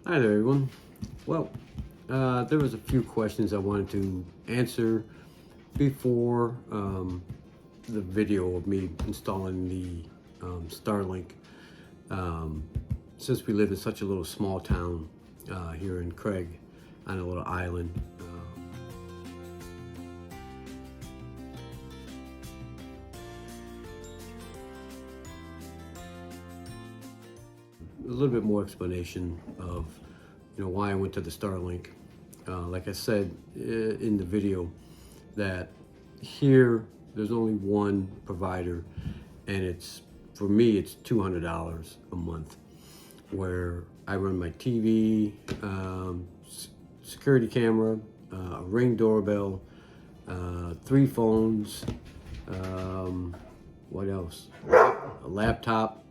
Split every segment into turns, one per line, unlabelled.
Hi there, everyone. Well, there was a few questions I wanted to answer before the video of me installing the Starlink. Um, since we live in such a little small town here in Craig, on a little island, a little bit more explanation of why I went to the Starlink. Like I said in the video, that here there's only one provider, and it's, for me, it's $200 a month, where I run my TV, security camera, a Ring doorbell, 3 phones, what else? A laptop.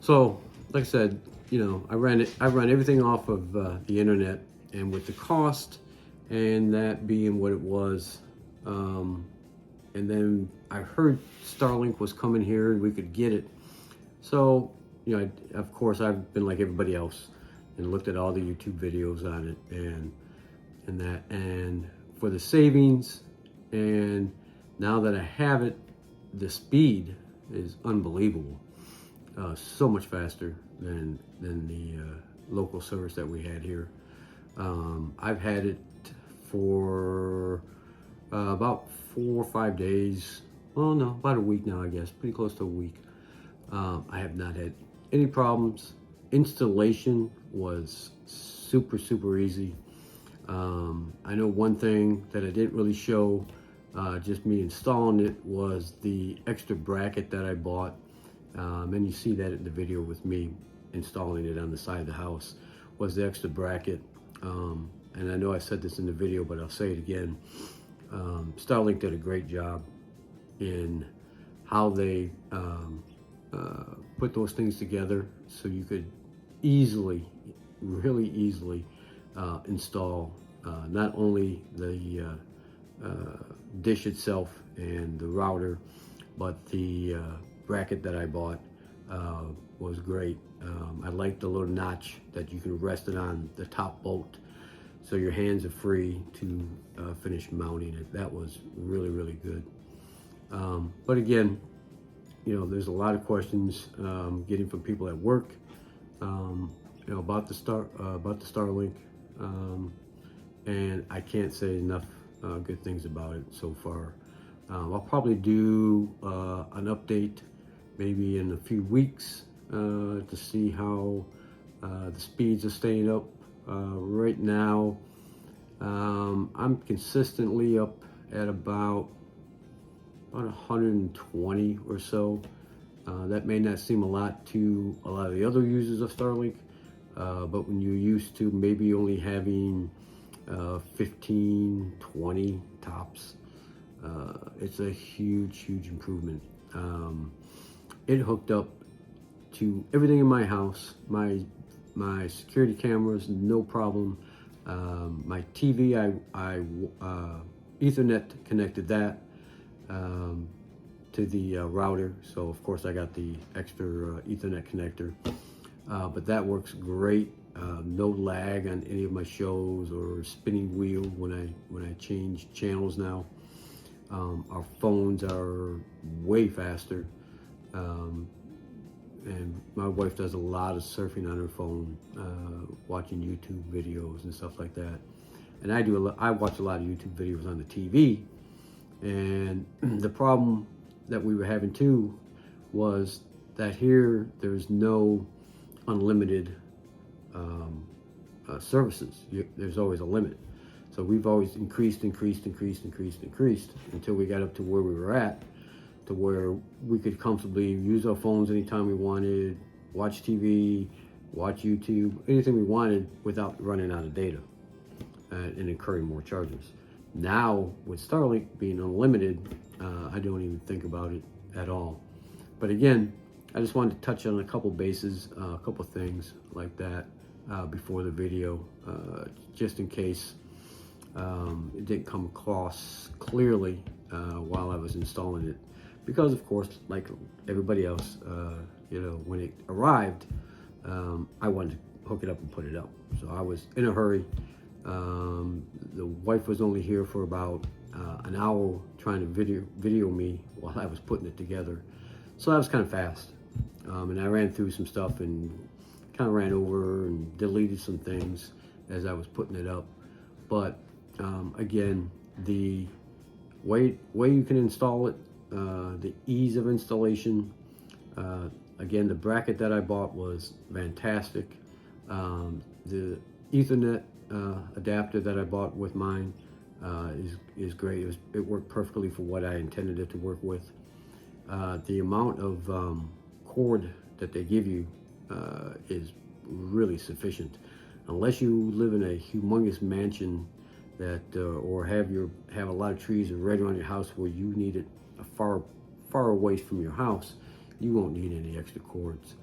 So, like I said, I run everything off of the internet, and with the cost and that being what it was, and then I heard Starlink was coming here and we could get it. So, of course, I've been like everybody else and looked at all the YouTube videos on it and for the savings, and now that I have it, the speed is unbelievable. So much faster than the local service that we had here. I've had it for about 4 or 5 days. Well, no, about a week now, I guess. Pretty close to a week. I have not had any problems. Installation was super easy. I know one thing that I didn't really show, just me installing it, was the extra bracket that I bought. And you see that in the video with me installing it on the side of the house, was the extra bracket. And I know I said this in the video, but I'll say it again. Starlink did a great job in how they put those things together, so you could really easily install not only the dish itself and the router, but the bracket that I bought was great. I like the little notch that you can rest it on the top bolt, so your hands are free to finish mounting it. That was really good. But again, there's a lot of questions getting from people at work, about the Starlink, and I can't say enough good things about it so far. I'll probably do an update maybe in a few weeks to see how the speeds are staying up. Right now, I'm consistently up at about 120 or so. That may not seem a lot to a lot of the other users of Starlink, but when you're used to maybe only having 15, 20 tops, it's a huge improvement. It hooked up to everything in my house. My security cameras, no problem. My TV, I Ethernet connected that to the router, so of course I got the extra Ethernet connector. But that works great. No lag on any of my shows or spinning wheel when I change channels now. Our phones are way faster. And my wife does a lot of surfing on her phone, watching YouTube videos and stuff like that. And I watch a lot of YouTube videos on the TV. And the problem that we were having too was that here there's no unlimited services. There's always a limit. So we've always increased until we got up to where we were at, to where we could comfortably use our phones anytime we wanted, watch TV, watch YouTube, anything we wanted without running out of data and incurring more charges. Now, with Starlink being unlimited, I don't even think about it at all. But again, I just wanted to touch on a couple bases, a couple things like that before the video, just in case it didn't come across clearly while I was installing it. Because of course, like everybody else, when it arrived, I wanted to hook it up and put it up. So I was in a hurry. The wife was only here for about an hour trying to video me while I was putting it together. So that was kind of fast. And I ran through some stuff and kind of ran over and deleted some things as I was putting it up. But again, the way you can install it, the ease of installation, again, the bracket that I bought was fantastic. The Ethernet adapter that I bought with mine is great. It worked perfectly for what I intended it to work with. The amount of cord that they give you is really sufficient. Unless you live in a humongous mansion that or have a lot of trees right around your house where you need it far away from your house, you won't need any extra cords.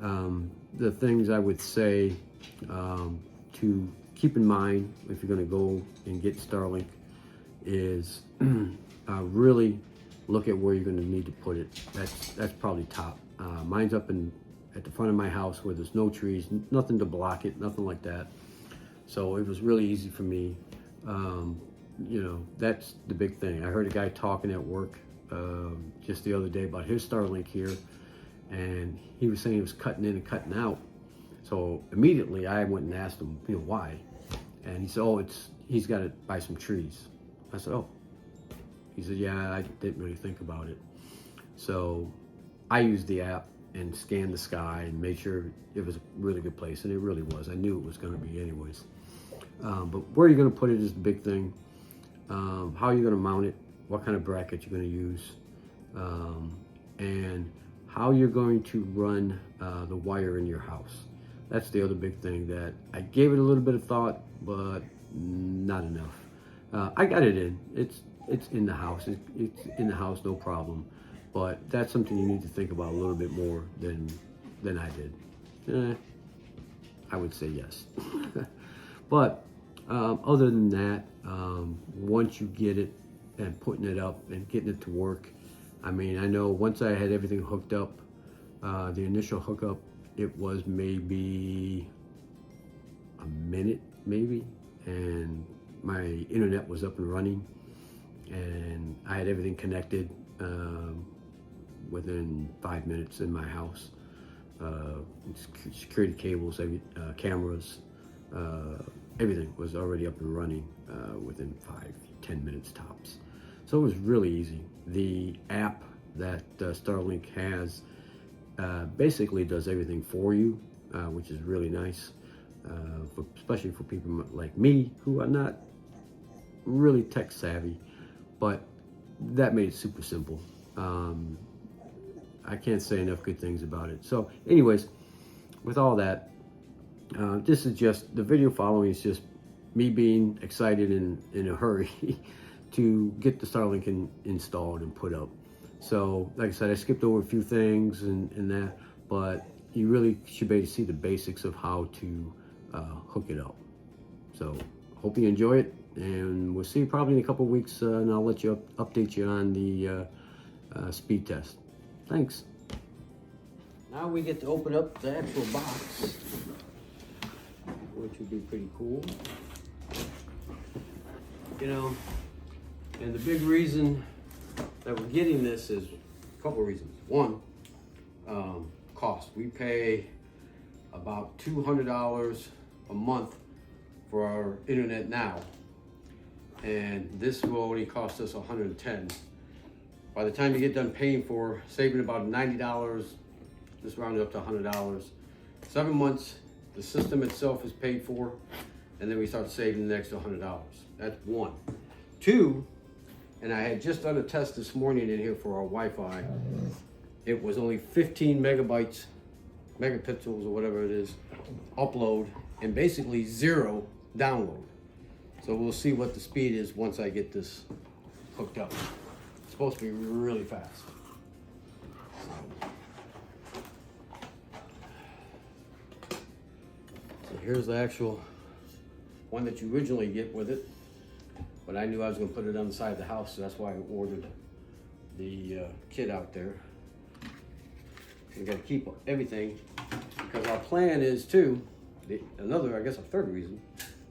The things I would say to keep in mind if you're going to go and get Starlink is really look at where you're going to need to put it. That's probably top. Mine's up at the front of my house where there's no trees, nothing to block it, nothing like that. So it was really easy for me. You know, that's the big thing. I heard a guy talking at work just the other day about his Starlink here, and he was saying it was cutting in and cutting out. So immediately I went and asked him, you know, why? And he said, oh, he's got it by some trees. I said, oh. He said, yeah, I didn't really think about it. So I used the app and scanned the sky and made sure it was a really good place, and it really was. I knew it was going to be anyways. But where you're going to put it is the big thing. How you're going to mount it, what kind of bracket you're going to use, and how you're going to run the wire in your house. That's the other big thing that I gave it a little bit of thought, but not enough. I got it in. It's in the house. It's in the house, no problem. But that's something you need to think about a little bit more than I did. I would say yes. But other than that, once you get it and putting it up and getting it to work, I mean, I know once I had everything hooked up, the initial hookup, it was maybe a minute, maybe, and my internet was up and running, and I had everything connected within 5 minutes in my house. Security cables, cameras, everything was already up and running within 5-10 minutes tops. So it was really easy. The app that Starlink has basically does everything for you, which is really nice, especially for people like me who are not really tech savvy, but that made it super simple. I can't say enough good things about it. So anyways, with all that, this is just, the video following is just me being excited and in a hurry to get the Starlink installed and put up. So like I said, I skipped over a few things and that, but you really should be able to see the basics of how to hook it up. So hope you enjoy it, and we'll see you probably in a couple of weeks, and I'll let you update you on the speed test. Thanks. Now we get to open up the actual box, which would be pretty cool. You know, and the big reason that we're getting this is a couple of reasons. One, cost. We pay about $200 a month for our internet now, and this will only cost us $110. By the time you get done paying for, saving about $90, just round it up to $100. 7 months, the system itself is paid for, and then we start saving the next $100. That's one. Two, and I had just done a test this morning in here for our Wi-Fi. It was only 15 megapixels or whatever it is, upload, and basically 0 download. So we'll see what the speed is once I get this hooked up. It's supposed to be really fast. So here's the actual one that you originally get with it, but I knew I was going to put it on the side of the house, so that's why I ordered the kit out there. You got to keep everything because our plan is to, I guess a third reason,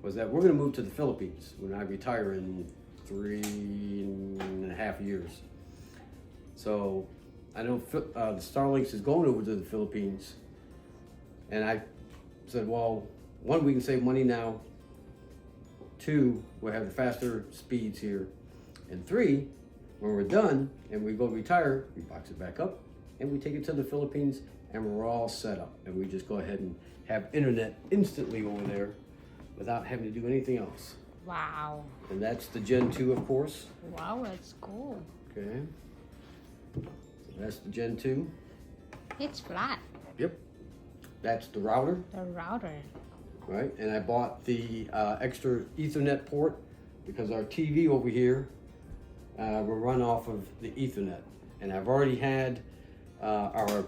was that we're going to move to the Philippines when I retire in 3.5 years. So I know the Starlinks is going over to the Philippines, and I said, well, one, we can save money now. Two, we'll have the faster speeds here. And three, when we're done and we go retire, we box it back up and we take it to the Philippines and we're all set up. And we just go ahead and have internet instantly over there without having to do anything else.
Wow.
And that's the Gen 2, of course.
Wow, that's cool.
Okay. So that's the Gen 2.
It's flat.
Yep. That's the router.
The router.
Right, and I bought the extra Ethernet port because our TV over here will run off of the Ethernet. And I've already had our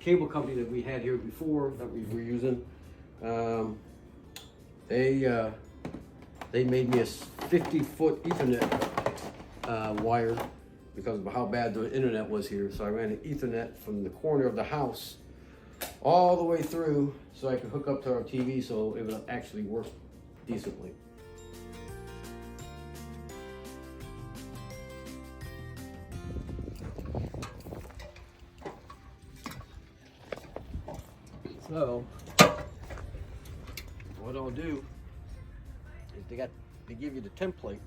cable company that we had here before that we were using. They made me a 50-foot Ethernet wire because of how bad the internet was here. So I ran an Ethernet from the corner of the house all the way through so I could hook up to our TV so it would actually work decently. So what I'll do is they give you the template,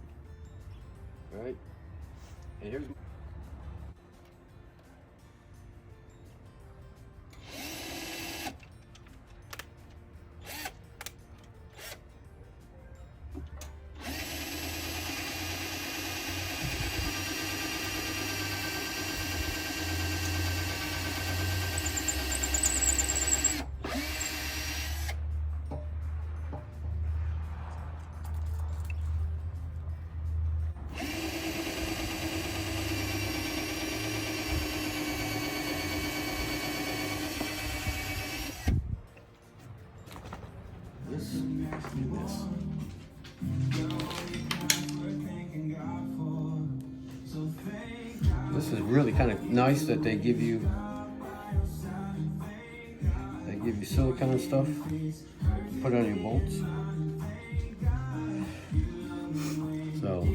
right? And here's this is really kind of nice that they give you silicone stuff. Put on your bolts. So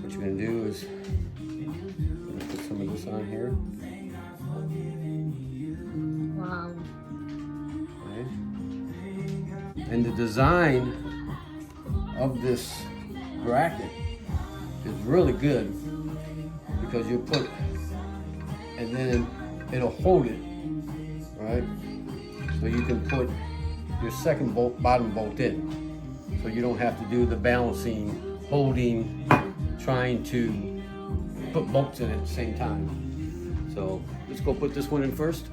what you're gonna do is put some of this on here.
Wow.
Okay. And the design of this bracket is really good because you put, and then it'll hold it, right? So you can put your second bolt, bottom bolt in. So you don't have to do the balancing, holding, trying to put bolts in at the same time. So let's go put this one in first.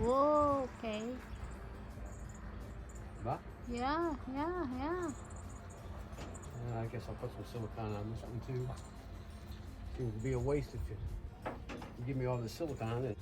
Whoa, okay.
Bah?
Yeah.
I guess I'll put some silicone on this one too. Seems to be a waste if you give me all the silicone. And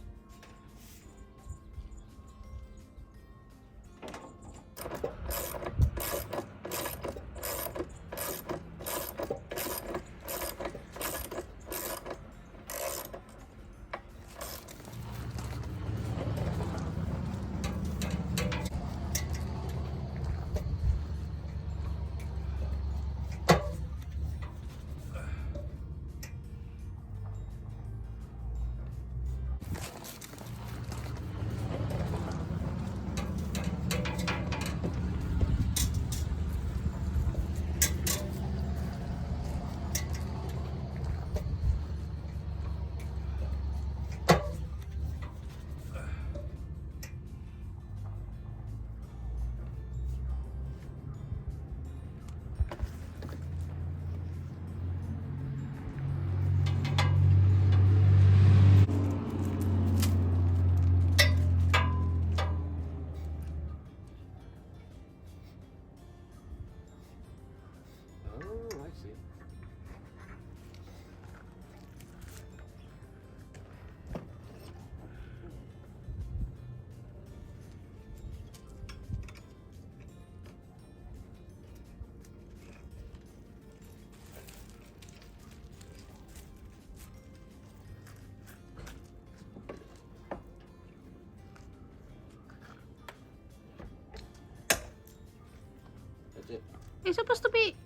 That's it.
It's supposed to be.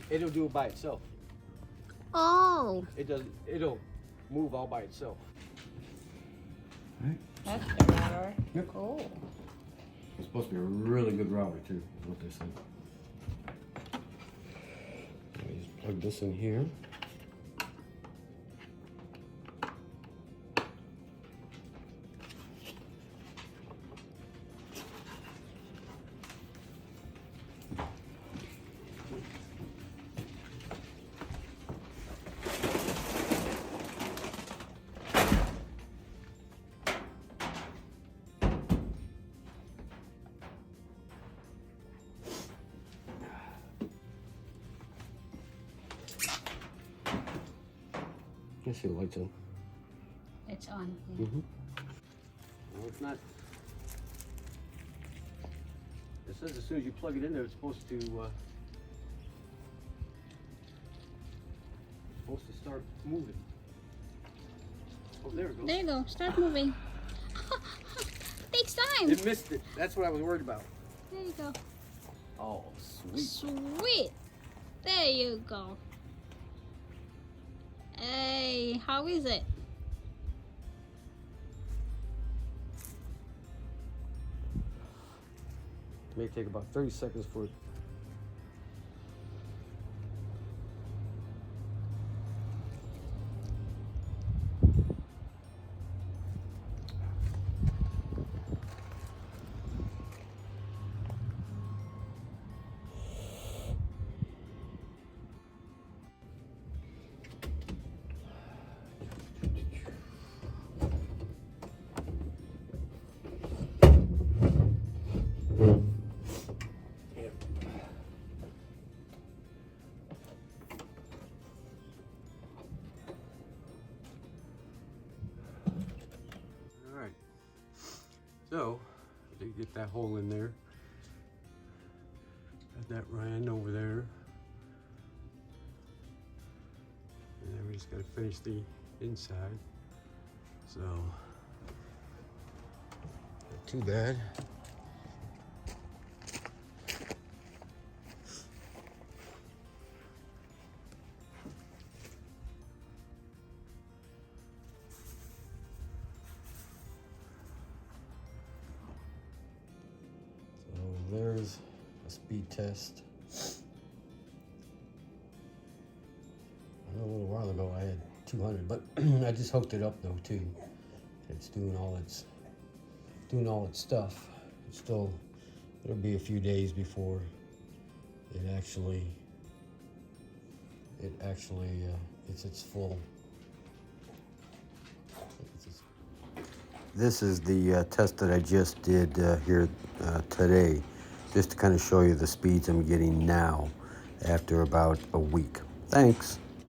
It'll do it by itself.
Oh.
It'll move all by itself. Right.
That's the router.
Yep.
Cool.
It's supposed to be a really good router too, is what they said. I just plug this in here. I see the lights on.
It's on.
Mm-hmm. Well, it's not. It says as soon as you plug it in there, it's supposed to start moving. Oh, there it goes.
There you go. Start moving. Takes time.
It missed it. That's what I was worried about.
There you go.
Oh, sweet.
Sweet. There you go. Hey, how is it?
It may take about 30 seconds for it. So, I did get that hole in there. Got that ran over there. And then we just gotta finish the inside. So, not too bad. There's a speed test. A little while ago I had 200, but I just hooked it up though too. It's doing all its stuff. It's still, it'll be a few days before it actually gets its full. This is the test that I just did here today, just to kind of show you the speeds I'm getting now after about a week. Thanks.